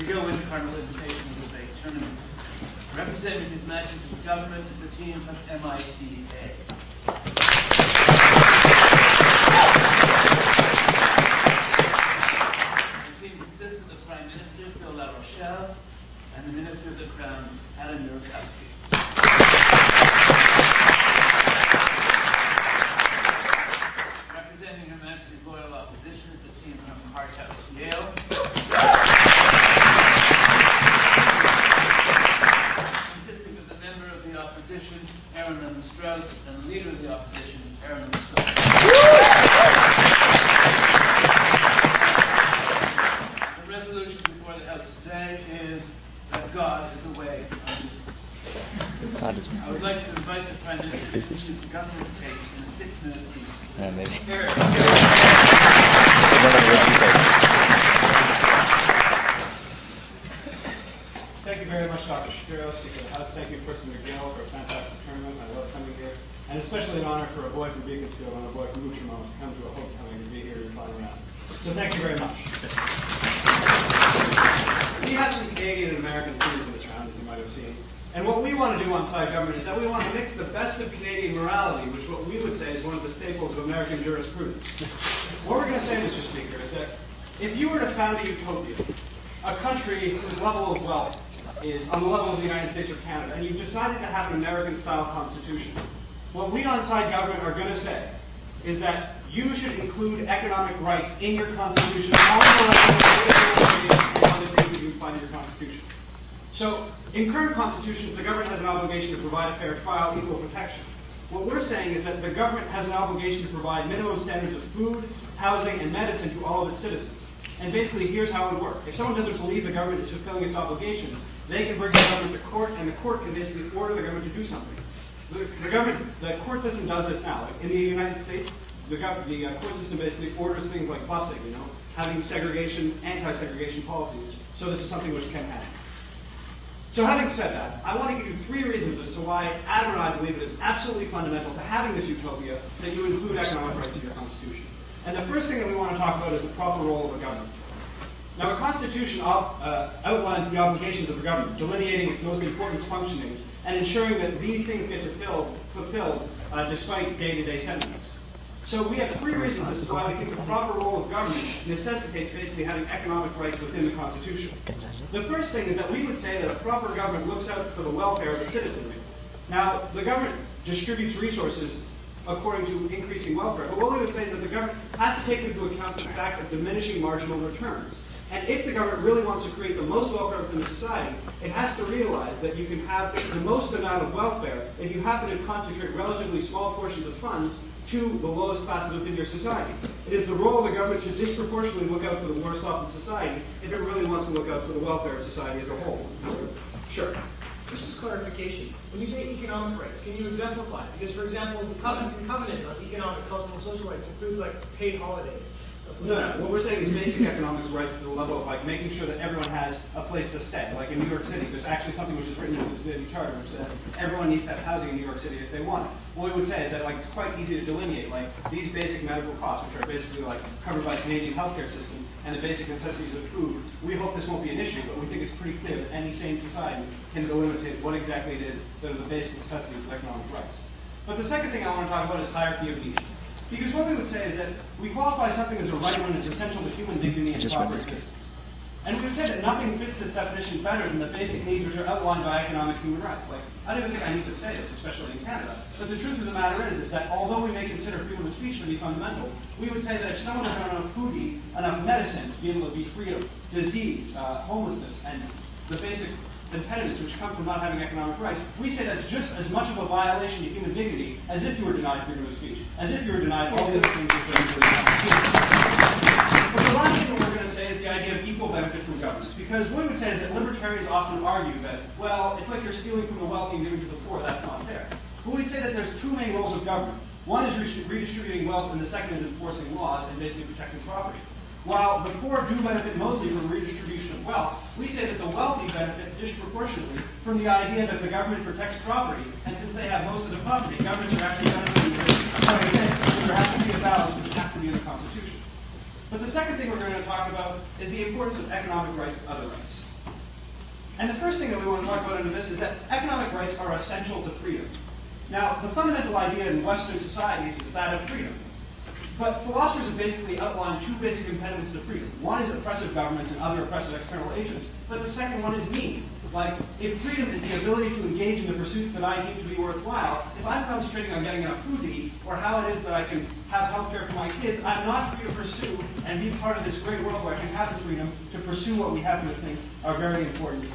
McGill Univer Invitational Debate Tournament. Representing His Majesty's government is a team of MITA. The team consists of the Prime Minister, Phil La Rochelle, and the Minister of the Crown, Adam Murakowski. Representing Her Majesty's loyal opposition is a team from Harthouse, Yale. Consisting of the member of the opposition, Aaron Strauss, and the leader of the opposition, Aaron Rousseau. The resolution before the House today is that God is away on business. God is I would like to invite the Prime Minister to introduce the government's case in a 6-minute speech. Maybe. Thank you very much, Dr. Shapiro, Speaker of the House. Thank you, Chris McGill, for a fantastic tournament. I love coming here. And especially an honor for a boy from Beaconsfield and a boy from Outremont to come to a homecoming and be here in your final round. So thank you very much. We have some Canadian and American themes in this round, as you might have seen. And what we want to do on side government is that we want to mix the best of Canadian morality, which what we would say is one of the staples of American jurisprudence. What we're going to say, Mr. Speaker, is that if you were to found a utopia, a country whose level of wealth is on the level of the United States or Canada, and you've decided to have an American-style constitution, what we on side government are going to say is that you should include economic rights in your constitution on the level of the things that you find in your constitution. So, in current constitutions, the government has an obligation to provide a fair trial, equal protection. What we're saying is that the government has an obligation to provide minimum standards of food, housing, and medicine to all of its citizens. And basically, here's how it would work. If someone doesn't believe the government is fulfilling its obligations, they can bring the government to court, and the court can basically order the government to do something. The court system does this now. Like in the United States, the court system basically orders things like busing, having segregation, anti-segregation policies. So this is something which can happen. So having said that, I want to give you 3 reasons as to why Adam and I believe it is absolutely fundamental to having this utopia that you include economic rights in your Constitution. And the first thing that we want to talk about is the proper role of the government. Now, a Constitution outlines the obligations of the government, delineating its most important functionings and ensuring that these things get fulfilled despite day-to-day sentiments. So we have 3 reasons as to why we think the proper role of government necessitates basically having economic rights within the Constitution. The first thing is that we would say that a proper government looks out for the welfare of the citizenry. Now, the government distributes resources according to increasing welfare, but what we would say is that the government has to take into account the fact of diminishing marginal returns. And if the government really wants to create the most welfare within the society, it has to realize that you can have the most amount of welfare if you happen to concentrate relatively small portions of funds to the lowest classes within your society. It is the role of the government to disproportionately look out for the worst off in society if it really wants to look out for the welfare of society as a whole. Sure. Just as clarification, when you say economic rights, can you exemplify? Because, for example, the covenant on economic, cultural, and social rights includes like paid holidays. No. What we're saying is basic economics rights to the level of like making sure that everyone has a place to stay. Like in New York City, there's actually something which is written into the city charter which says everyone needs to have housing in New York City if they want it. What we would say is that like it's quite easy to delineate like these basic medical costs, which are basically like covered by the Canadian healthcare system, and the basic necessities of food. We hope this won't be an issue, but we think it's pretty clear that any sane society can delimitate what exactly it is that are the basic necessities of economic rights. But the second thing I want to talk about is hierarchy of needs. Because what we would say is that we qualify something as a right when it's essential to human dignity and proper existence. And we would say that nothing fits this definition better than the basic needs which are outlined by economic human rights. Like, I don't even think I need to say this, especially in Canada. But the truth of the matter is that although we may consider freedom of speech to be fundamental, we would say that if someone doesn't have enough food to eat, enough medicine to be able to be free of disease, homelessness, and the basic impediments which come from not having economic rights, we say that's just as much of a violation of human dignity as if you were denied freedom of speech, as if you were denied all the other things which are usually But the last thing that we're going to say is the idea of equal benefit from government. Because what we would say is that libertarians often argue that, well, it's like you're stealing from the wealthy and giving to the poor, that's not fair. But we'd say that there's 2 main roles of government. One is redistributing wealth, and the second is enforcing laws and basically protecting property. While the poor do benefit mostly from redistribution of wealth, we say that the wealthy benefit disproportionately from the idea that the government protects property, and since they have most of the property, governments are actually benefiting quite a bit, so there has to be a balance which has to be in the Constitution. But the second thing we're going to talk about is the importance of economic rights to other rights. And the first thing that we want to talk about under this is that economic rights are essential to freedom. Now, the fundamental idea in Western societies is that of freedom. But philosophers have basically outlined two basic impediments to freedom. One is oppressive governments and other oppressive external agents, but the second one is need. Like, if freedom is the ability to engage in the pursuits that I deem to be worthwhile, if I'm concentrating on getting enough food to eat, or how it is that I can have health care for my kids, I'm not free to pursue and be part of this great world where I can have the freedom to pursue what we happen to think are very important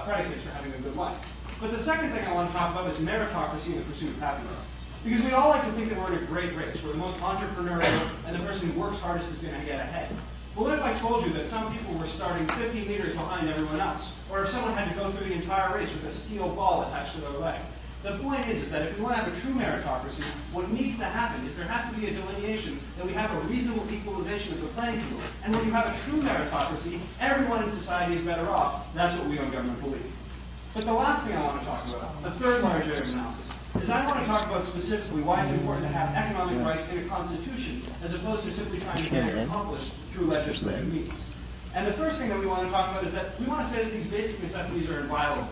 predicates for having a good life. But the second thing I want to talk about is meritocracy in the pursuit of happiness. Because we all like to think that we're in a great race, where the most entrepreneurial and the person who works hardest is going to get ahead. But what if I told you that some people were starting 50 meters behind everyone else? Or if someone had to go through the entire race with a steel ball attached to their leg? The point is that if we want to have a true meritocracy, what needs to happen is there has to be a delineation that we have a reasonable equalization of the playing field. And when you have a true meritocracy, everyone in society is better off. That's what we on government believe. But the last thing I want to talk about, the third large area of analysis, is I want to talk about specifically why it's important to have economic rights in a constitution as opposed to simply trying to get it accomplished through legislative means. And the first thing that we want to talk about is that we want to say that these basic necessities are inviolable.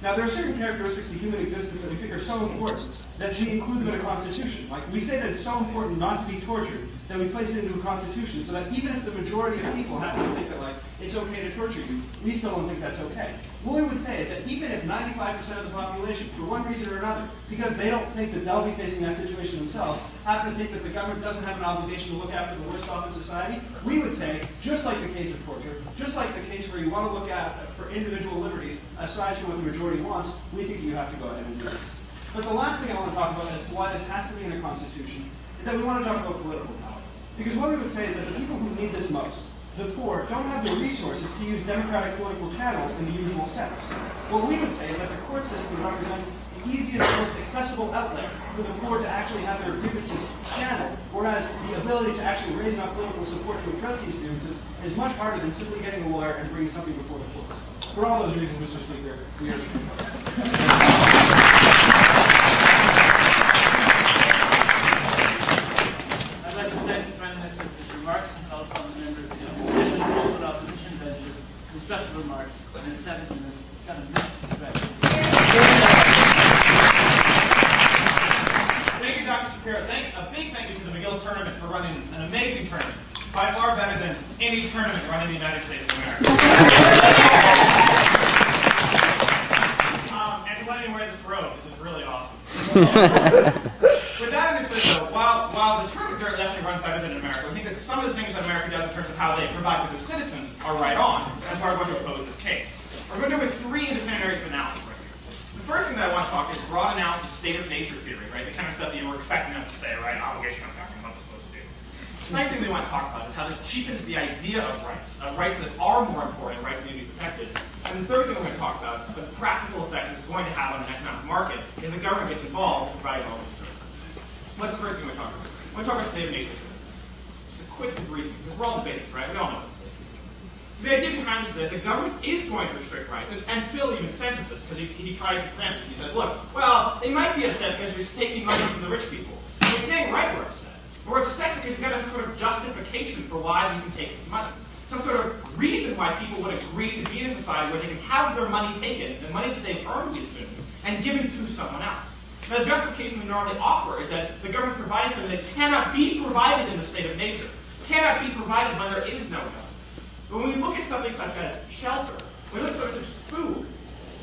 Now, there are certain characteristics of human existence that we think are so important that we include them in a constitution. Like, we say that it's so important not to be tortured that we place it into a constitution so that even if the majority of people happen to think that, like, it's okay to torture you, we still don't think that's okay. What we would say is that even if 95% of the population, for one reason or another, because they don't think that they'll be facing that situation themselves, happen to think that the government doesn't have an obligation to look after the worst off in society, we would say, just like the case of torture, just like the case where you want to look at for individual liberties, aside from what the majority wants, we think you have to go ahead and do it. But the last thing I want to talk about as to why this has to be in a constitution is that we want to talk about political power. Because what we would say is that the people who need this most, the poor, don't have the resources to use democratic political channels in the usual sense. What we would say is that the court system represents the easiest, most accessible outlet for the poor to actually have their grievances channeled, whereas the ability to actually raise enough political support to address these grievances is much harder than simply getting a lawyer and bringing something before the courts. For all those reasons, Mr. Speaker, we are I'd like to thank the Prime Minister for his remarks and call upon the members of the opposition to hold opposition benches, constructive remarks, and a 7-minute address. Thank you, Dr. Shapiro. A big thank you to the McGill tournament for running an amazing tournament. By far better than any tournament run in the United States of America. And to let me wear this robe, this is really awesome. With that understood, though, while the tournament definitely runs better than in America, I think that some of the things that America does in terms of how they provide for their citizens are right on. That's why we're going to oppose this case. We're going to do it with three independent areas of analysis right here. The first thing that I want to talk is broad analysis of state of nature theory, right? The kind of stuff that you were expecting us to say, right? Obligation of government, what we're supposed to do. The second thing we want to talk about is how this cheapens the idea of rights that are more important, rights need to be protected. And the third thing we're going to talk about is the practical effects it's going to have on an economic market if the government gets involved in providing all these services. What's the first thing we're going to talk about? We're going to talk about state of nature theory. Just a quick debriefing, because we're all debating, right? We all know this. So the idea behind this is that the government is going to restrict rights, and Phil even senses this because he tries to preempt this. He says, look, well, they might be upset because you're taking money from the rich people. But you're getting right we're upset. We're upset because you've got some sort of justification for why you can take this money. Some sort of reason why people would agree to be in a society where they can have their money taken, the money that they've earned, we assume, and given to someone else. Now, the justification we normally offer is that the government provides something that cannot be provided in the state of nature, cannot be provided when there is no government. But when we look at something such as shelter, when we look at something such as food,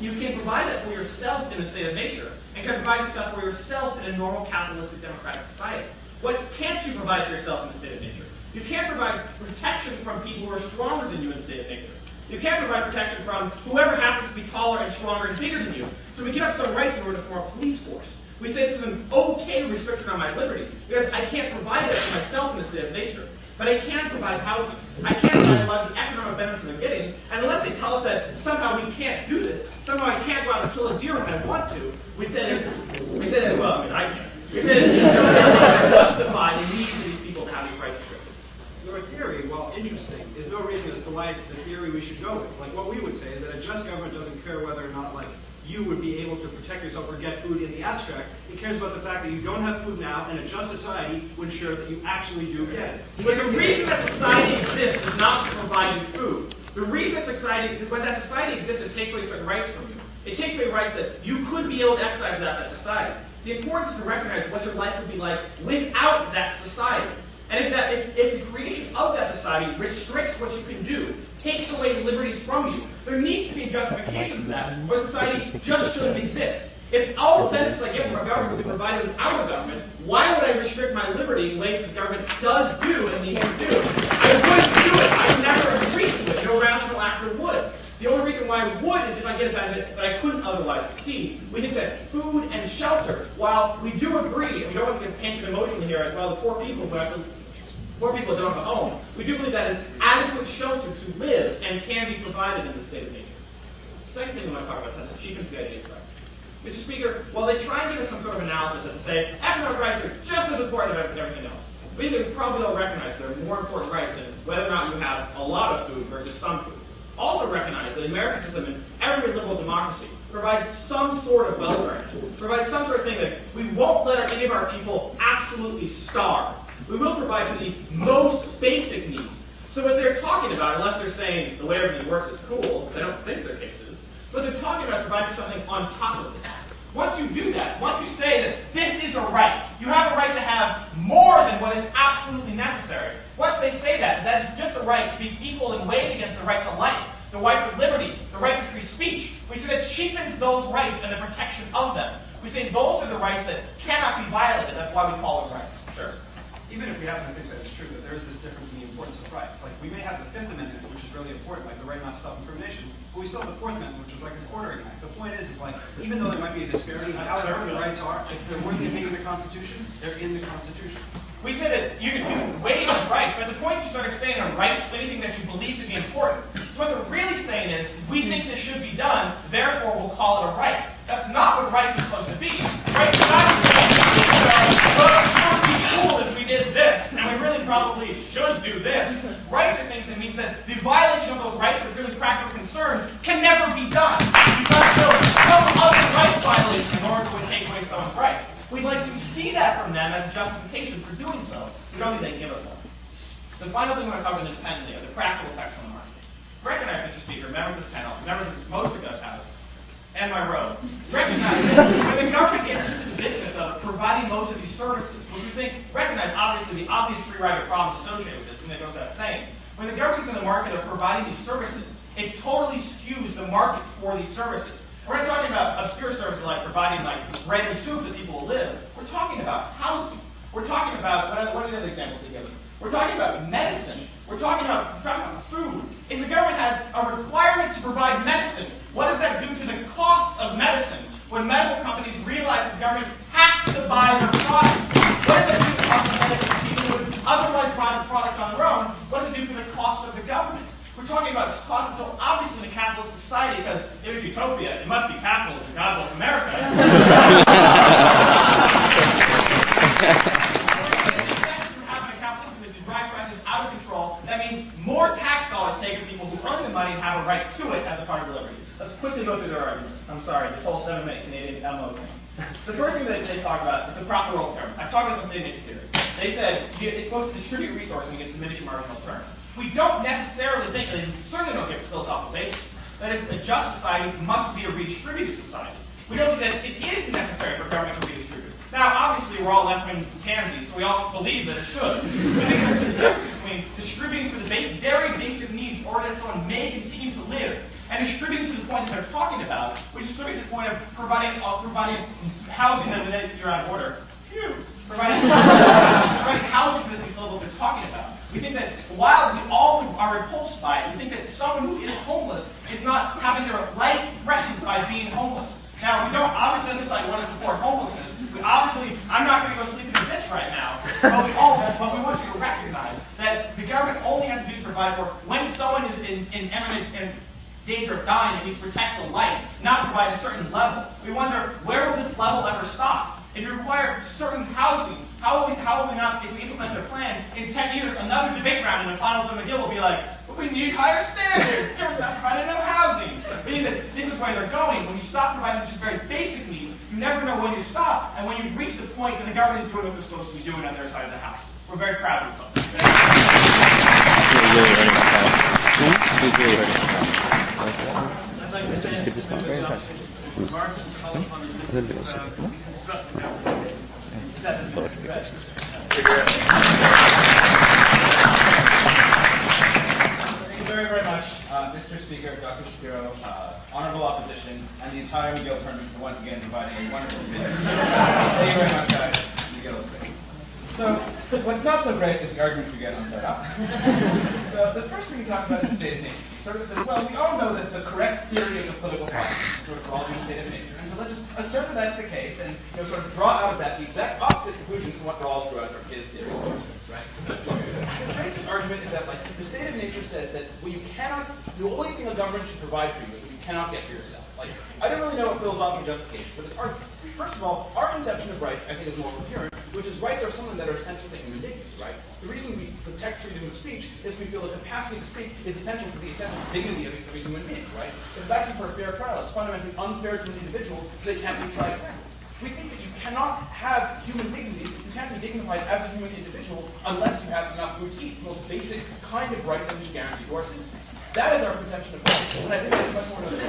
you can provide that for yourself in a state of nature, and can provide yourself for yourself in a normal capitalistic democratic society. What can't you provide for yourself in a state of nature? You can't provide protection from people who are stronger than you in a state of nature. You can't provide protection from whoever happens to be taller and stronger and bigger than you. So we give up some rights in order to form a police force. We say this is an okay restriction on my liberty, because I can't provide that for myself in a state of nature. But I can provide housing. I can provide a lot of the economic benefits they're getting, and unless they tell us that somehow we can't do this, somehow I can't go out and kill a deer when I want to, we say that, well, I mean, I can't. We say that you don't justify the need for these people to have these rights restricted. Your theory, while interesting, is no reason as to why it's the theory we should go with. Like, what we would say is that a just government doesn't care whether or not, like, you would be able to protect yourself or get food in the abstract. It cares about the fact that you don't have food now, and a just society would ensure that you actually do get it. But the reason that society exists is not to provide you food. The reason that society, when that society exists, it takes away certain rights from you. It takes away rights that you could be able to exercise without that society. The importance is to recognize what your life would be like without that society. And if the creation of that society restricts what you can do, takes away liberties from you, there needs to be a justification for that, or society just shouldn't exist. If all the benefits I get from a government would be provided without a government, why would I restrict my liberty in ways that the government does do and needs to do? I wouldn't do it. I would never agree to it. No rational actor would. The only reason why I would is if I get a benefit that I couldn't otherwise receive. We think that food and shelter, while we do agree, and we don't want to get painted emotionally here as well, the poor people who don't have a home, we do believe that is adequate shelter to live and can be provided in the state of nature. The second thing we want to talk about is cheapens the idea of rights. Mr. Speaker, while they try and give us some sort of analysis that to say economic rights are just as important as everything else, we think we probably all recognize there are more important rights than whether or not you have a lot of food versus some food. Also recognize that the American system and every liberal democracy provides some sort of welfare, provides some sort of thing that we won't let any of our people absolutely starve. We will provide for the most basic needs. So what they're talking about, unless they're saying the way everything works is cool, which I don't think their case is, what they're talking about is providing something on top of it. Once you do that, once you say that this is a right, you have a right to have more than what is absolutely necessary. Once they say that, that is just a right to be equal and weighed against the right to life, the right to liberty, the right to free speech. We say that cheapens those rights and the protection of them. We say those are the rights that cannot be violated. That's why we call them rights. Sure. Even if we happen to think that it's true, that there is this difference in the importance of rights. Like, we may have the Fifth Amendment, which is really important, like the right not to self-incrimination, but we still have the Fourth Amendment, which is like an ordering act. The point is like, even though there might be a disparity in how the rights are, if they're worthy of being in the Constitution, they're in the Constitution. We say that you can weigh those rights, but the point is you start extending a right to anything that you believe to be important. What they're really saying is, we think this should be done, therefore we'll call it a right. That's not what rights are supposed to be. Rights are not well, it sure would be cool if we did this, and we really probably should do this. Rights are things that means that the violation of those rights for really practical concerns can never be done. You've got to show some other rights violation in order to take away someone's rights. We'd like to see that from them as a justification for doing so. We don't think they give us one. The final thing we want to cover independently are the practical effects on the market. Recognize, Mr. Speaker, members of this panel, members of most of this House, and my row, recognize that when the government gets into the business of providing most of these services, which we think, recognize obviously the obvious free rider problems associated with this, and that goes without saying. When the government's in the market of providing these services, it totally skews the market for these services. We're not talking about obscure services like providing like bread and soup that people will live. We're talking about housing. We're talking about, what are the other examples they give us? We're talking about medicine. We're talking about food. If the government has a requirement to provide medicine, what does that do to the cost of medicine? When medical companies realize the government has to buy their products, what does that do to the cost of medicine? People would otherwise buy the product on their own. What does it do for the cost of the government? We're talking about cost until obviously in a capitalist society, because it was utopia. It must be capitalism. God bless America. That means more tax dollars taken from people who earn the money and have a right to it as a part of liberty. Let's quickly go through their arguments. I'm sorry, this whole 7-minute Canadian MO thing. The first thing that they talk about is the proper role of government. I've talked about this in state nature theory. They said it's supposed to distribute resources against diminishing marginal return. We don't necessarily think, and they certainly don't give us philosophical basis, that it's a just society must be a redistributive society. We don't think that it is necessary for government to redistribute. Now, obviously, we're all left-wing pansies, so we all believe that it should. We think there's a difference between distributing for the very basic needs in order that someone may continue to live, and distributing to the point that they're talking about, which is distributing to the point of providing housing that you're out of order. Phew. Providing housing to this next level that they're talking about. We think that while we all are repulsed by it, we think that someone who is homeless is not having their life threatened by being homeless. Now, we don't obviously on this side want to support homelessness. Obviously, I'm not going to go sleep in the ditch right now, but we want you to recognize that the government only has to do to provide for when someone is in danger of dying and needs to protect the life, not provide a certain level. We wonder, where will this level ever stop? If you require certain housing, how will we not, if we implement their plan, in 10 years, another debate round in the finals of McGill will be like, but we need higher standards, there's not providing enough housing. Meaning that this is where they're going. When you stop providing just very basic needs, you never know when you stop, and when you reach the point that the government is doing what they're supposed to be doing on their side of the house. We're very proud of you folks. He's really ready. I'd like to thank the members of the opposition for remarks and call upon the Minister to reconstruct the government in 7 addresses. Thank you very, very much, Mr. Speaker, Dr. Shapiro, honorable opposition, and the entire McGill tournament for once again providing a wonderful video. Thank you very much, guys. McGill is great. So, what's not so great is the arguments we get on Set Up. So, the first thing he talks about is the state of nature. He sort of says, well, we all know that the correct theory of the political process is sort of called the state of nature. And so let's just assert that that's the case and sort of draw out of that the exact opposite conclusion to what Rawls drew out from his theory of consequence, right? His basic argument is that, like, the state of nature says that well, you cannot, the only thing a government should provide for you is what you cannot get for yourself. Like, I don't really know what philosophical justification for this argument. First of all, our conception of rights, I think, is more coherent, which is rights are something that are essential to human dignity, right? The reason we protect freedom of speech is we feel the capacity to speak is essential to the essential dignity of a human being, right? If it's asking for a fair trial, it's fundamentally unfair to an individual that can't be tried fairly. We think that you cannot have human dignity, you can't be dignified as a human individual unless you have enough food to eat. It's the most basic kind of right that we should guarantee to our citizens. That is our conception of rights, and I think there's much more to it.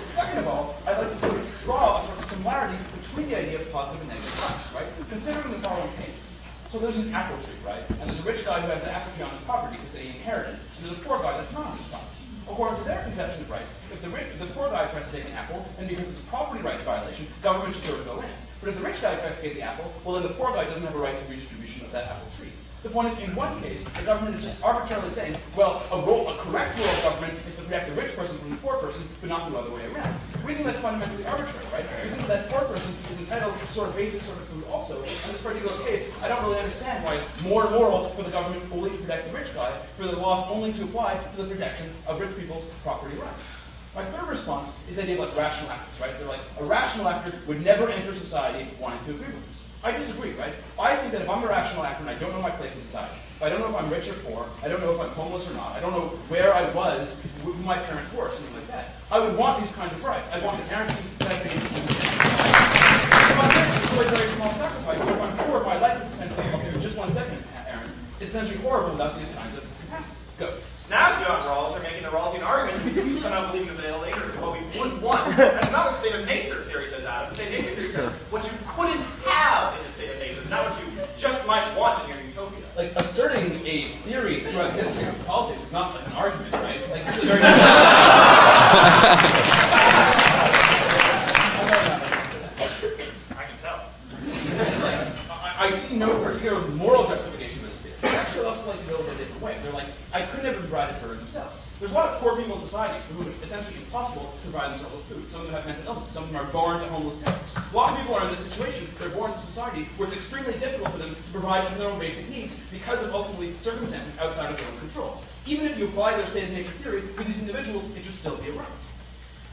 Second of all, I'd like to sort of draw a sort of similarity between the idea of positive and negative rights, right? Considering the following case. So there's an apple tree, right? And there's a rich guy who has an apple tree on his property because he inherited it. And there's a poor guy that's not on his property. According to their conception of rights, if the poor guy tries to take an apple, and because it's a property rights violation, government should sort of go in. But if the rich guy tries to take the apple, well then the poor guy doesn't have a right to redistribution of that apple tree. The point is, in one case, the government is just arbitrarily saying, well, a correct role of government is to protect the rich person from the poor person, but not the other way around. We think that's fundamentally arbitrary, right? We think that poor person is entitled to sort of basic sort of food also. In this particular case, I don't really understand why it's more moral for the government only to protect the rich guy, for the laws only to apply to the protection of rich people's property rights. My third response is the idea of like rational actors, right? They're like, a rational actor would never enter society wanting to agree with this. I disagree, right? I think that if I'm a rational actor and I don't know my place in society, if I don't know if I'm rich or poor, I don't know if I'm homeless or not, I don't know where I was, who my parents were, something like that, I would want these kinds of rights. I want the guarantee that I basic human rights. If I'm rich, it's really a very small sacrifice. But if I'm poor, my life is essentially, okay, just 1 second, Aaron, is essentially horrible without these kinds of capacities. Go. Now, John Rawls are making the Rawlsian argument because we somehow believe in the male nature is what we wouldn't want. That's not what state of nature theory says, Adam. The state of nature theory says what you couldn't have is a state of nature, not what you just might want in your utopia. Like, asserting a theory throughout the history of politics is not like an argument, right? Like, this is a very... I can tell. I see no particular moral justification for this theory. I actually also like to go in a different way. They're like, I could never provide it for themselves. There's a lot of poor people in society for whom it's essentially impossible to provide themselves with food. Some of them have mental illness. Some of them are born to homeless parents. A lot of people are in this situation. They're born into society where it's extremely difficult for them to provide for their own basic needs because of ultimately circumstances outside of their own control. Even if you apply their state of nature theory, for these individuals, it should still be a right.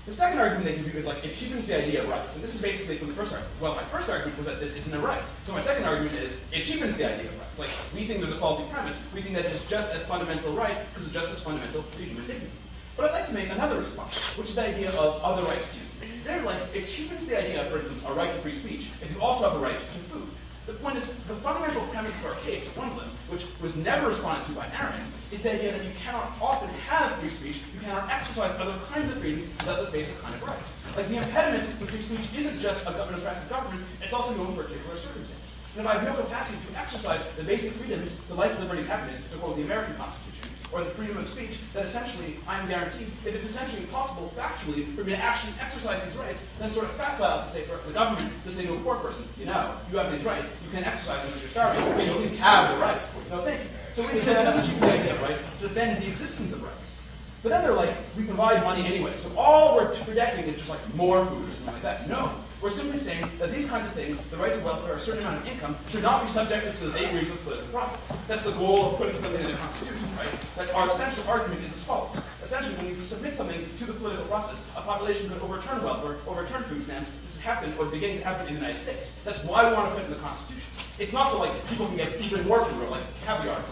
The second argument they give you is like, it cheapens the idea of rights. And this is basically from the first argument. Well, my first argument was that this isn't a right. So my second argument is, it cheapens the idea of rights. Like, we think there's a faulty premise. We think that it's just as fundamental right, because it's just as fundamental to human dignity. But I'd like to make another response, which is the idea of other rights too. They're like, it cheapens the idea of, for instance, a right to free speech, if you also have a right to food. The point is, the fundamental premise of our case, one of them, which was never responded to by Aaron, is the idea that you cannot often have free speech, you cannot exercise other kinds of freedoms without the basic kind of right. Like, the impediment to free speech isn't just an oppressive government, it's also your own particular circumstance. And if I have no capacity to exercise the basic freedoms, the life, liberty, and happiness, to quote the American Constitution, or the freedom of speech, that essentially I'm guaranteed, if it's essentially impossible, factually, for me to actually exercise these rights, then sort of facile to say for the government to say to a poor person, you know, you have these rights, you can exercise them if you're starving, but you at least have the rights. No, thank you. So we think that doesn't cheapen the idea of rights to defend the existence of rights. But then they're like, we provide money anyway, so all we're protecting is just like more food or something like that. No. We're simply saying that these kinds of things, the right to welfare, a certain amount of income, should not be subjected to the vagaries of the political process. That's the goal of putting something in the Constitution, right? Like, our essential argument is as follows. Essentially, when you submit something to the political process, a population could overturn welfare, overturn food stamps. This has happened, or beginning to happen in the United States. That's why we want to put it in the Constitution. It's not so like people can get even more food, or like caviar.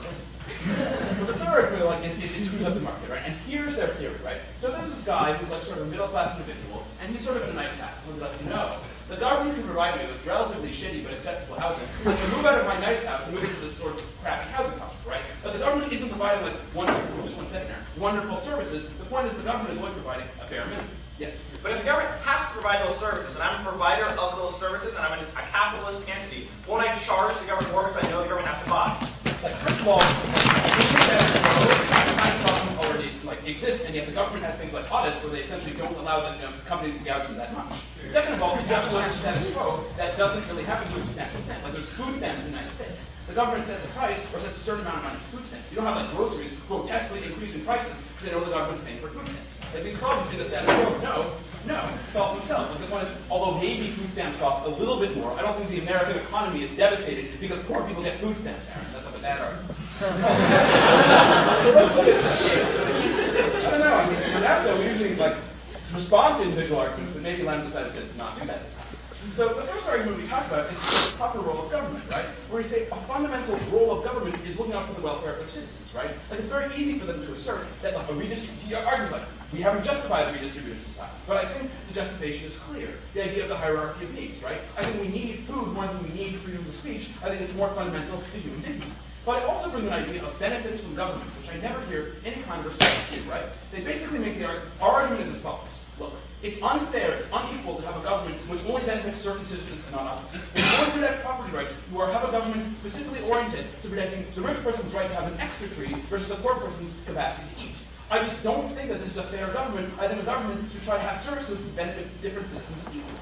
But the third, like, is it screws up the market, right? And here's their theory, right? So there's this guy who's like sort of a middle-class individual, and he's sort of in a nice house. And we're like, no, the government can provide me with relatively shitty but acceptable housing. I can move out of my nice house and move into this sort of crappy housing project, right? But the government isn't providing like one wonderful services. The point is the government is only providing a bare minimum. Yes? But if the government has to provide those services, and I'm a provider of those services, and I'm a capitalist entity, won't I charge the government more because I know the government has to buy? Like, first of all, these kind of problems already exist, and yet the government has things like audits where they essentially don't allow the companies to gouge them that much. Second of all, if you have to look at the status quo, that doesn't really happen to a substantial extent. Like, there's food stamps in the United States. The government sets a price or sets a certain amount of money for food stamps. You don't have like groceries grotesquely increasing prices because they know the government's paying for food stamps. Like, these problems in the status quo, no, solve themselves. Like, this one is, although maybe food stamps cost a little bit more, I don't think the American economy is devastated because poor people get food stamps, Aaron. That's like a bad argument. So let's look at this. I don't know. I mean, in that though, we usually respond to individual arguments, but maybe Lam decided to not do that this time. So the first argument we talk about is the proper role of government, right? Where we say a fundamental role of government is looking out for the welfare of their citizens, right? Like, it's very easy for them to assert that he argues we haven't justified a redistributed society. But I think the justification is clear. The idea of the hierarchy of needs, right? I think we need food more than we need freedom of speech. I think it's more fundamental to human dignity. But I also bring an idea of benefits from government, which I never hear any kind of response to, right? They basically make the argument, our argument is as follows. Look, it's unfair, it's unequal to have a government which only benefits certain citizens and not others. If you want to protect property rights, you have a government specifically oriented to protecting the rich person's right to have an extra tree versus the poor person's capacity to eat. I just don't think that this is a fair government. I think a government should try to have services that benefit different citizens equally.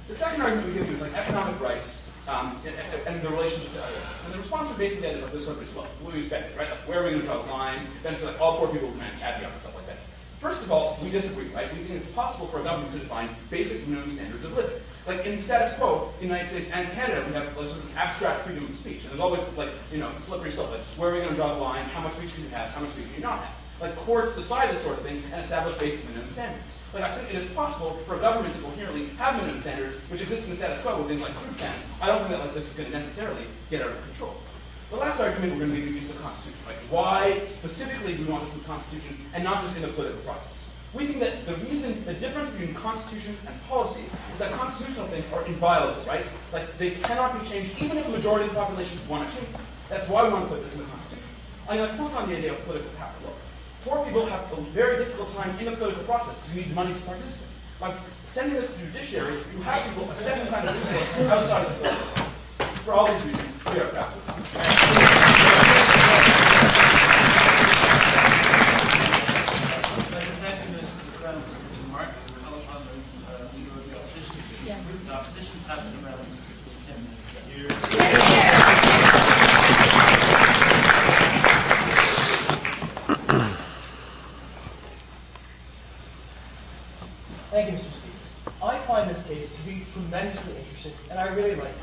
The second argument we give you is economic rights and the relationship to other rights. And the response we basically get is this slippery slope. What do we expect, right? Where are we going to draw the line? Eventually, all poor people demand caveat and stuff like that. First of all, we disagree, right? We think it's possible for a government to define basic minimum standards of living. Like in the status quo, in the United States and Canada, we have sort of an abstract freedom of speech. And there's always slippery slope. Where are we going to draw the line? How much speech can you have? How much speech can you not have? Courts decide this sort of thing and establish basic minimum standards. I think it is possible for a government to coherently have minimum standards which exist in the status quo with things like food stamps. I don't think that this is going to necessarily get out of control. The last argument we're going to give you is the Constitution. Why specifically do we want this in the Constitution and not just in the political process? We think that the difference between Constitution and policy is that constitutional things are inviolable, right? They cannot be changed even if a majority of the population want to change them. That's why we want to put this in the Constitution. I'm going to focus on the idea of political power. Look, poor people have a very difficult time in the political process because you need money to participate. By sending this to the judiciary, you have people a second kind of resource outside of the political process. For all these reasons, we are proud to accomplish. The oppositions have been around 10 minutes. Thank you, Mr. Speaker. I find this case to be tremendously interesting, and I really like it.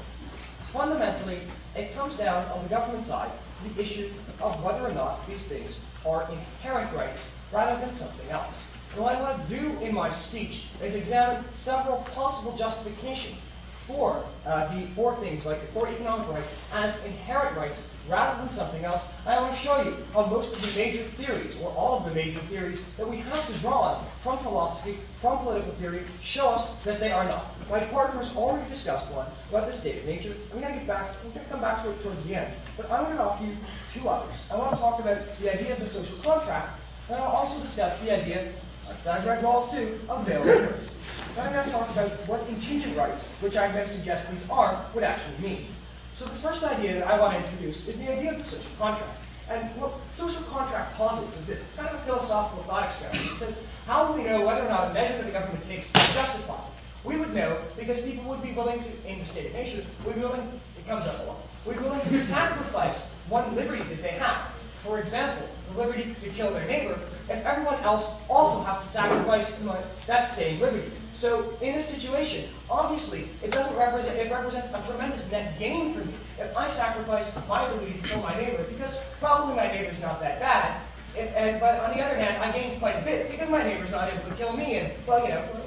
Fundamentally, it comes down on the government side to the issue of whether or not these things are inherent rights rather than something else. And what I want to do in my speech is examine several possible justifications for things like for economic rights as inherent rights rather than something else. I want to show you how most of the major theories, or all of the major theories that we have to draw on from philosophy, from political theory, show us that they are not. My partner's already discussed one about the state of nature. I'm going to come back to it towards the end. But I want to offer you two others. I want to talk about the idea of the social contract, and I'll also discuss the idea, like Sandra Rawls too, of veiled ignorance. Then I'm going to talk about what contingent rights, which I'm going to suggest these are, would actually mean. So the first idea that I want to introduce is the idea of the social contract. And what social contract posits is this. It's kind of a philosophical thought experiment. It says, how do we know whether or not a measure that the government takes is justified? We would know because people would be willing to, in the state of nature, it comes up a lot, we're willing to sacrifice one liberty that they have. For example, the liberty to kill their neighbor, if everyone else also has to sacrifice that same liberty. So in this situation, obviously, it represents a tremendous net gain for me if I sacrifice my liberty to kill my neighbor, because probably my neighbor's not that bad. But on the other hand, I gain quite a bit because my neighbor's not able to kill me, and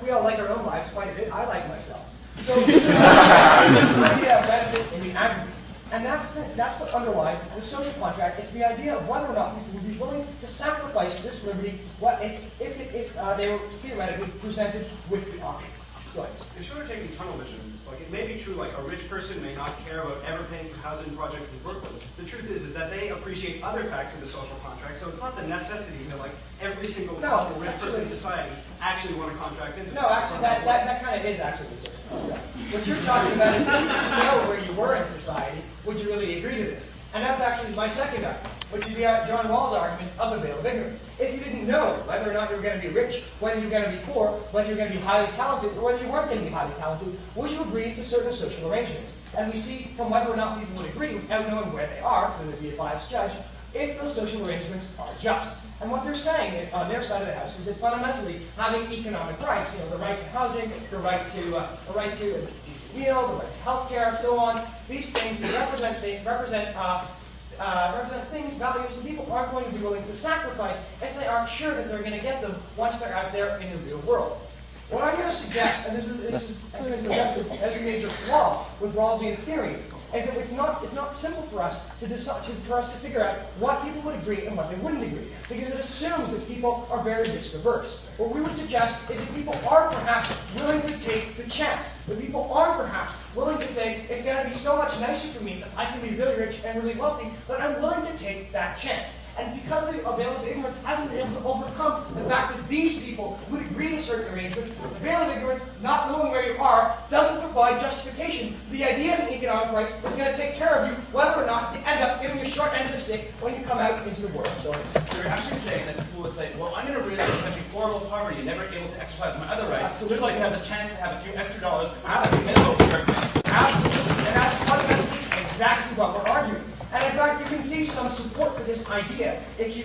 we all like our own lives quite a bit. I like myself. So this is an idea of benefit in the aggregate. And that's what underlies the social contract. It's the idea of whether or not people would be willing to sacrifice this liberty if they were theoretically presented with the option. Right. You're sort of taking tunnel vision. It's like it may be true, like a rich person may not care about ever paying for housing projects in Brooklyn. The truth is that they appreciate other facts in the social contract, so it's not the necessity that like every single possible rich person in society actually want to contract into. No, actually, that kind of is actually the social contract. What you're talking about is if you didn't know where you were in society, would you really agree to this? And that's actually my second argument, which is John Rawls' argument of the veil of ignorance. If you didn't know whether or not you were going to be rich, whether you were going to be poor, whether you were going to be highly talented, or whether you weren't going to be highly talented, would you agree to certain social arrangements? And we see from whether or not people would agree without knowing where they are, so there'd be a biased judge, if those social arrangements are just. And what they're saying on their side of the house is that fundamentally having economic rights, the right to housing, the right to a decent meal, the right to health care, and so on, these things represent things, values that people aren't going to be willing to sacrifice if they aren't sure that they're going to get them once they're out there in the real world. What I'm going to suggest, and this has been presented as a major flaw with Rawlsian theory, is that it's not simple for us to decide for us to figure out what people would agree and what they wouldn't agree, because it assumes that people are very risk averse. What we would suggest is that people are perhaps willing to take the chance. That people are perhaps willing to say it's going to be so much nicer for me that I can be really rich and really wealthy that I'm willing to take that chance. And because the veil of ignorance hasn't been able to overcome the fact that these people would agree to certain arrangements, the veil of ignorance, not knowing where you are, doesn't provide justification. The idea of an economic right is going to take care of you whether or not you end up getting the short end of the stick when you come out into the world. So you're actually saying that people would say, well, I'm going to risk essentially horrible poverty and never able to exercise my other rights, so just like I have the chance to have a few extra dollars. Absolutely. And that's fundamentally exactly what we're arguing. And in fact, you can see some support for this idea if you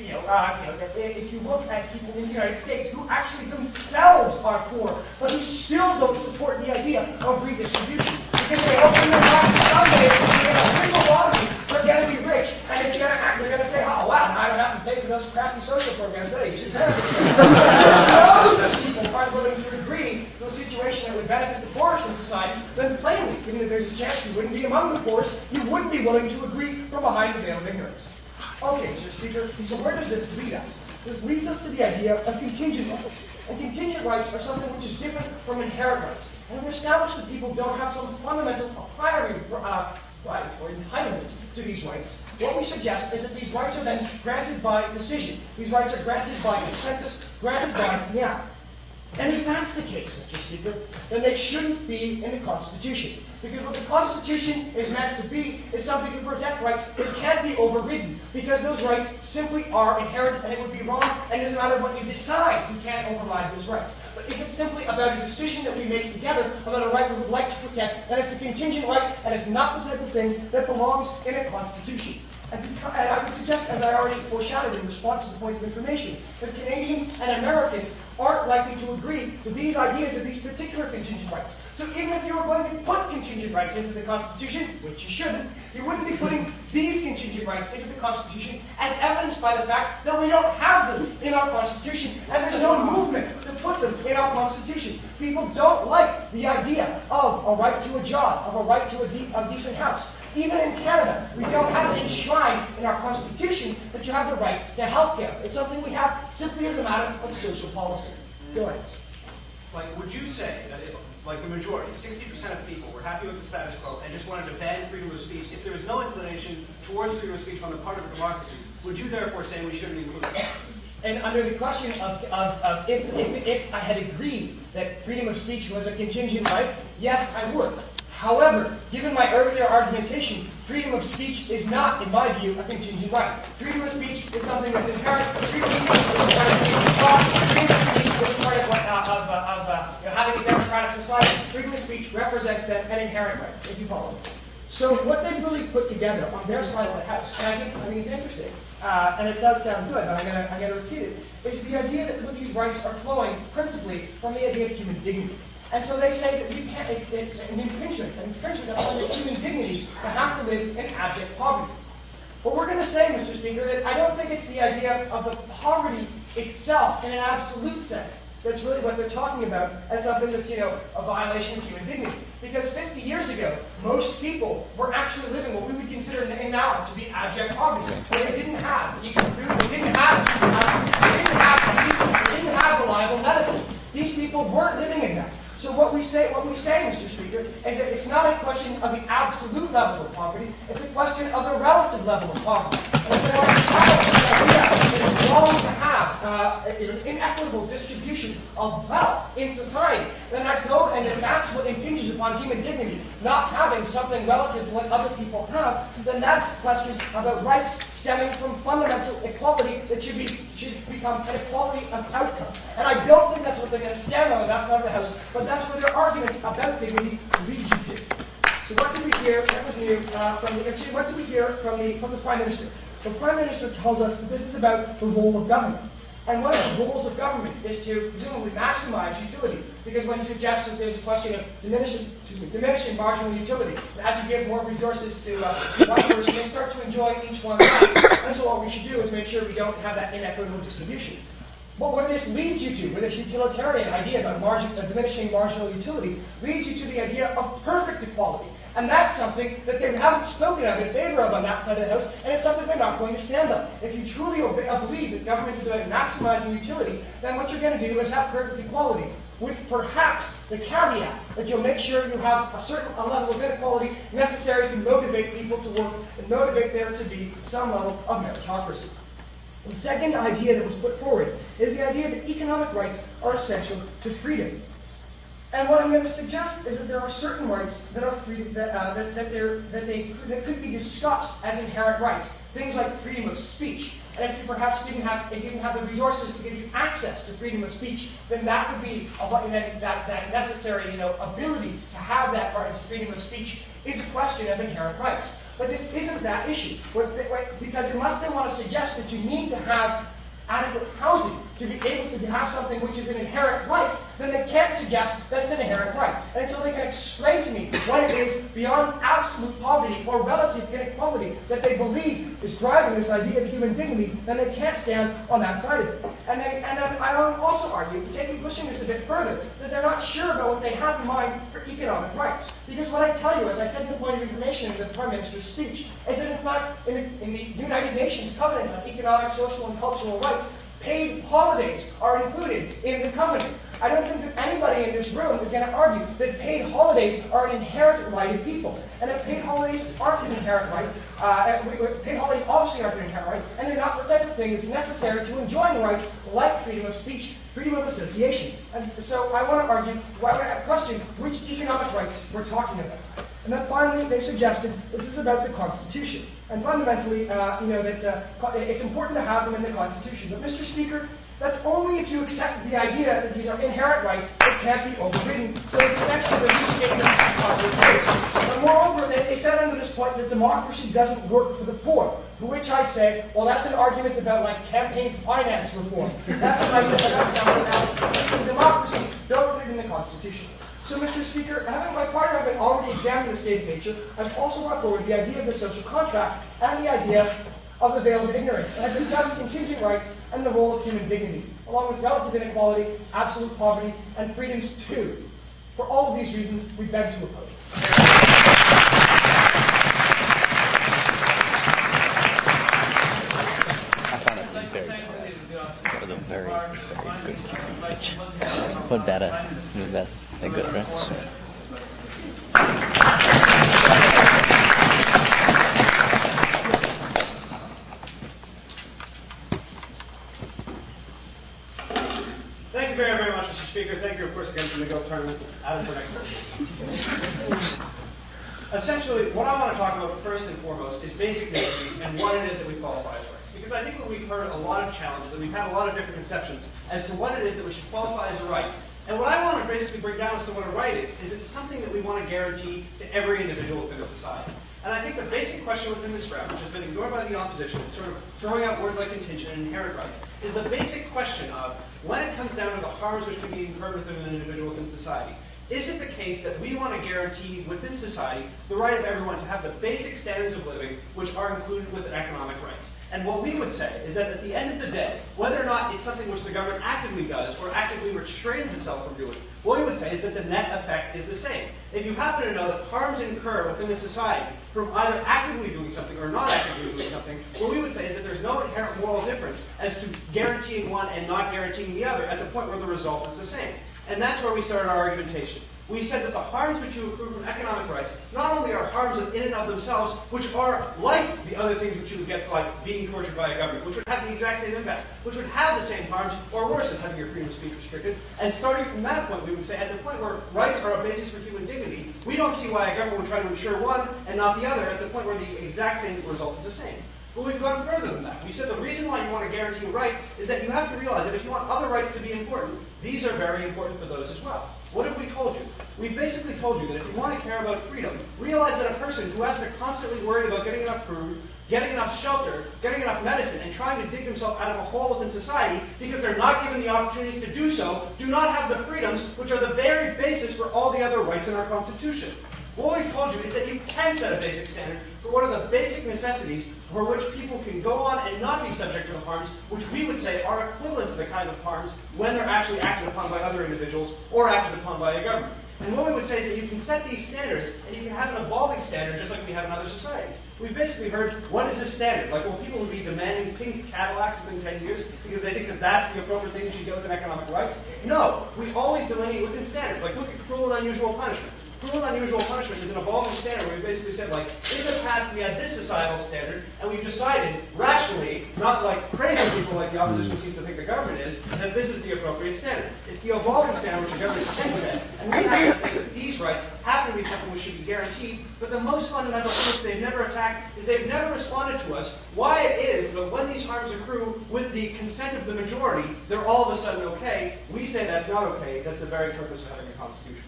look at people in the United States who actually themselves are poor, but who still don't support the idea of redistribution, because they open their minds someday they're going to win the lottery, they're going to be rich, and it's going to act. They're going to say, "Oh wow, now I don't have to pay for those crappy social programs that I used to pay for." Those people aren't willing to agree to a situation that would benefit the poorest in society. Then plainly, given that there's a chance you wouldn't be among the poorest, you wouldn't be willing to agree from behind the veil of ignorance. Okay, Mr. Speaker, so where does this lead us? This leads us to the idea of contingent rights. And contingent rights are something which is different from inherent rights. And we establish that people don't have some fundamental priority right or entitlement to these rights. What we suggest is that these rights are then granted by decision. These rights are granted by consensus, granted by the act. And if that's the case, Mr. Speaker, then they shouldn't be in the Constitution. Because what the Constitution is meant to be is something to protect rights that can't be overridden, because those rights simply are inherent, and it would be wrong, and it doesn't matter what you decide, you can't override those rights. But if it's simply about a decision that we make together about a right we would like to protect, then it's a contingent right, and it's not the type of thing that belongs in a Constitution. And I would suggest, as I already foreshadowed in response to the point of information, that Canadians and Americans aren't likely to agree to these ideas of these particular contingent rights. So even if you were going to put contingent rights into the Constitution, which you shouldn't, you wouldn't be putting these contingent rights into the Constitution as evidenced by the fact that we don't have them in our Constitution, and there's no movement to put them in our Constitution. People don't like the idea of a right to a job, of a right to a decent house. Even in Canada, we don't have it enshrined in our Constitution that you have the right to health care. It's something we have simply as a matter of social policy. Go ahead. Like, would you say that if, like the majority, 60% of people were happy with the status quo and just wanted to ban freedom of speech, if there was no inclination towards freedom of speech on the part of a democracy, would you therefore say we shouldn't include it? And under the question of if I had agreed that freedom of speech was a contingent right, yes, I would. However, given my earlier argumentation, freedom of speech is not, in my view, a contingent right. Freedom of speech is something that's inherent. Freedom of speech is a part of thought. Freedom of speech is a part of having a democratic society. Freedom of speech represents then an inherent right, if you follow me. So what they've really put together on their side of the house, and I think it's interesting, and it does sound good, but I'm going to repeat it, is the idea that these rights are flowing principally from the idea of human dignity. And so they say that we can't, it's an infringement upon the human dignity to have to live in abject poverty. But we're going to say, Mr. Speaker, that I don't think it's the idea of the poverty itself in an absolute sense that's really what they're talking about as something that's, a violation of human dignity. Because 50 years ago, most people were actually living what we would consider now to be abject poverty, where they didn't have decent food, they didn't have decent housing, they didn't have reliable medicine. These people weren't living in that. So what what we say, Mr. Speaker, is that it's not a question of the absolute level of poverty, it's a question of the relative level of poverty. And if there are that is wrong to have an inequitable distribution of wealth in society, then that's what impinges upon human dignity, not having something relative to what other people have, then that's a question about rights stemming from fundamental equality that should become an equality of outcome. And I don't think that's what they're going to stand on that side of the House, but that's where their arguments about dignity lead you to. So what did we hear? That was new what did we hear from the Prime Minister? The Prime Minister tells us that this is about the role of government. And one of the roles of government is to presumably maximize utility. Because when he suggests that there's a question of diminishing marginal utility, as you give more resources to one person, they start to enjoy each one less. And so what we should do is make sure we don't have that inequitable distribution. But where this leads you to, where this utilitarian idea about diminishing marginal utility, leads you to the idea of perfect equality. And that's something that they haven't spoken of in favor of on that side of the House, and it's something they're not going to stand on. If you truly believe that government is about maximizing utility, then what you're going to do is have perfect equality, with perhaps the caveat that you'll make sure you have a level of inequality necessary to motivate people to work and motivate there to be some level of meritocracy. The second idea that was put forward is the idea that economic rights are essential to freedom. And what I'm going to suggest is that there are certain rights that are that could be discussed as inherent rights. Things like freedom of speech. And if you perhaps didn't have the resources to give you access to freedom of speech, then that would be that necessary ability to have that right as freedom of speech is a question of inherent rights. But this isn't that issue, because unless they want to suggest that you need to have adequate housing to be able to have something which is an inherent right, then they can't suggest that it's an inherent right. And until they can explain to me what it is beyond absolute poverty or relative inequality that they believe is driving this idea of human dignity, then they can't stand on that side of it. And then I would also argue, pushing this a bit further, that they're not sure about what they have in mind for economic rights. Because what I tell you, as I said in the point of information in the Prime Minister's speech, is that in fact, in the United Nations Covenant on Economic, Social, and Cultural Rights, paid holidays are included in the covenant. I don't think that anybody in this room is going to argue that paid holidays are an inherent right of people. And that paid holidays aren't an inherent right. Paid holidays obviously aren't an inherent right, and they're not the type of thing that's necessary to enjoying rights like freedom of speech, freedom of association. And so I want to argue, question which economic rights we're talking about. And then finally, they suggested that this is about the Constitution. And fundamentally, that it's important to have them in the Constitution. But Mr. Speaker, that's only if you accept the idea that these are inherent rights that can't be overridden. So it's essentially the restatement of popular taste. And moreover, they said under this point that democracy doesn't work for the poor. To which I say, well, that's an argument about like campaign finance reform. That's an argument about something else. So democracy, don't put it in the Constitution. So, Mr. Speaker, my partner having already examined the state of nature, I've also brought forward the idea of the social contract and the idea of the veil of ignorance. And I've discussed contingent rights and the role of human dignity, along with relative inequality, absolute poverty, and freedoms too. For all of these reasons, we beg to oppose. I found it very fast. That was a very, very good speech. What badass. It was that good, right? Thank you very, very much, Mr. Speaker. Thank you, of course, again for the McGill tournament. Adam for next time. Essentially, what I want to talk about first and foremost is basic necessities and what it is that we qualify as rights. Because I think that we've heard a lot of challenges and we've had a lot of different conceptions as to what it is that we should qualify as a right. And what I want to basically break down as to what a right is it's something that we want to guarantee to every individual within a society. And I think the basic question within this round, which has been ignored by the opposition, sort of throwing out words like contingent and inherent rights, is the basic question of when it comes down to the harms which can be incurred within an individual within society. Is it the case that we want to guarantee within society the right of everyone to have the basic standards of living which are included within economic rights? And what we would say is that at the end of the day, whether or not it's something which the government actively does or actively restrains itself from doing, what we would say is that the net effect is the same. If you happen to know that harms incur within a society from either actively doing something or not actively doing something, what we would say is that there's no inherent moral difference as to guaranteeing one and not guaranteeing the other at the point where the result is the same. And that's where we started our argumentation. We said that the harms which you accrue from economic rights not only are harms in and of themselves, which are like the other things which you would get, like being tortured by a government, which would have the exact same impact, which would have the same harms, or worse, as having your freedom of speech restricted. And starting from that point, we would say, at the point where rights are a basis for human dignity, we don't see why a government would try to ensure one and not the other, at the point where the exact same result is the same. But we've gone further than that. We said the reason why you want to guarantee a right is that you have to realize that if you want other rights to be important, these are very important for those as well. What have we told you? We've basically told you that if you want to care about freedom, realize that a person who has to constantly worry about getting enough food, getting enough shelter, getting enough medicine, and trying to dig themselves out of a hole within society because they're not given the opportunities to do so, do not have the freedoms which are the very basis for all the other rights in our Constitution. What we've told you is that you can set a basic standard for what are the basic necessities for which people can go on and not be subject to the harms which we would say are equivalent to the kind of harms when they're actually acted upon by other individuals or acted upon by a government. And what we would say is that you can set these standards and you can have an evolving standard just like we have in other societies. We've basically heard, what is this standard? Like, will people be demanding pink Cadillacs within 10 years because they think that that's the appropriate thing you should get within economic rights? No. We always delineate within standards. Like, look at cruel and unusual punishment. Cruel and unusual punishment is an evolving standard where we basically said, like, in the past we had this societal standard, and we've decided, rationally, not like crazy people like the opposition seems to think the government is, that this is the appropriate standard. It's the evolving standard which the government can set, and we have to think that these rights happen to be something which should be guaranteed, but the most fundamental thing which they've never attacked is they've never responded to us why it is that when these harms accrue with the consent of the majority, they're all of a sudden okay. We say that's not okay. That's the very purpose of having a constitution.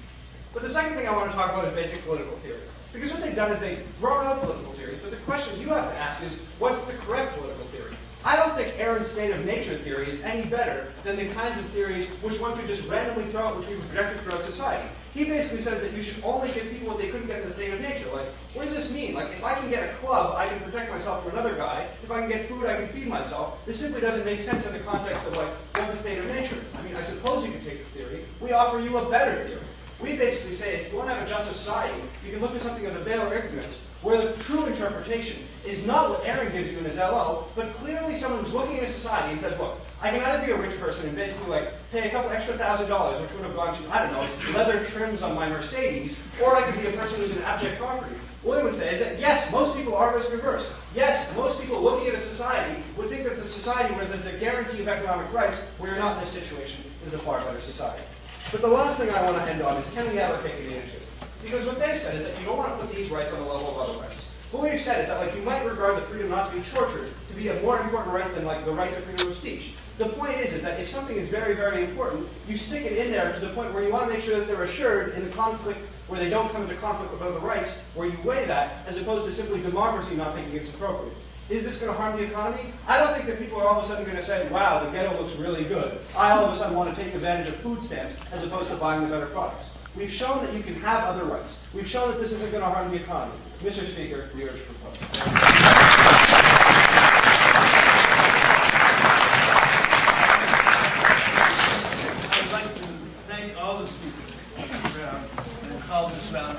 But the second thing I want to talk about is basic political theory. Because what they've done is they've thrown out political theory, but the question you have to ask is, what's the correct political theory? I don't think Aaron's state of nature theory is any better than the kinds of theories which one could just randomly throw out, which we've projected throughout society. He basically says that you should only give people what they couldn't get in the state of nature. Like, what does this mean? Like, if I can get a club, I can protect myself from another guy. If I can get food, I can feed myself. This simply doesn't make sense in the context of, like, what the state of nature is. I mean, I suppose you could take this theory. We offer you a better theory. We basically say, if you want to have a just society, you can look at something of the veil of ignorance, where the true interpretation is not what Aaron gives you in his LO, but clearly someone who's looking at a society and says, look, I can either be a rich person and basically like pay a couple extra $1,000, which would have gone to, I don't know, leather trims on my Mercedes, or I could be a person who's in abject poverty. What we would say is that, yes, most people are risk averse. Yes, most people looking at a society would think that the society where there's a guarantee of economic rights, where you're not in this situation, is the far better society. But the last thing I want to end on is, can we ever take advantage of it? Because what they've said is that you don't want to put these rights on the level of other rights. What we've said is that, like, you might regard the freedom not to be tortured to be a more important right than, like, the right to freedom of speech. The point is that if something is very, very important, you stick it in there to the point where you want to make sure that they're assured in a conflict where they don't come into conflict with other rights, where you weigh that, as opposed to simply democracy not thinking it's appropriate. Is this going to harm the economy? I don't think that people are all of a sudden going to say, wow, the ghetto looks really good. I all of a sudden want to take advantage of food stamps as opposed to buying the better products. We've shown that you can have other rights. We've shown that this isn't going to harm the economy. Mr. Speaker, we urge proposal. I'd like to thank all the speakers and call this round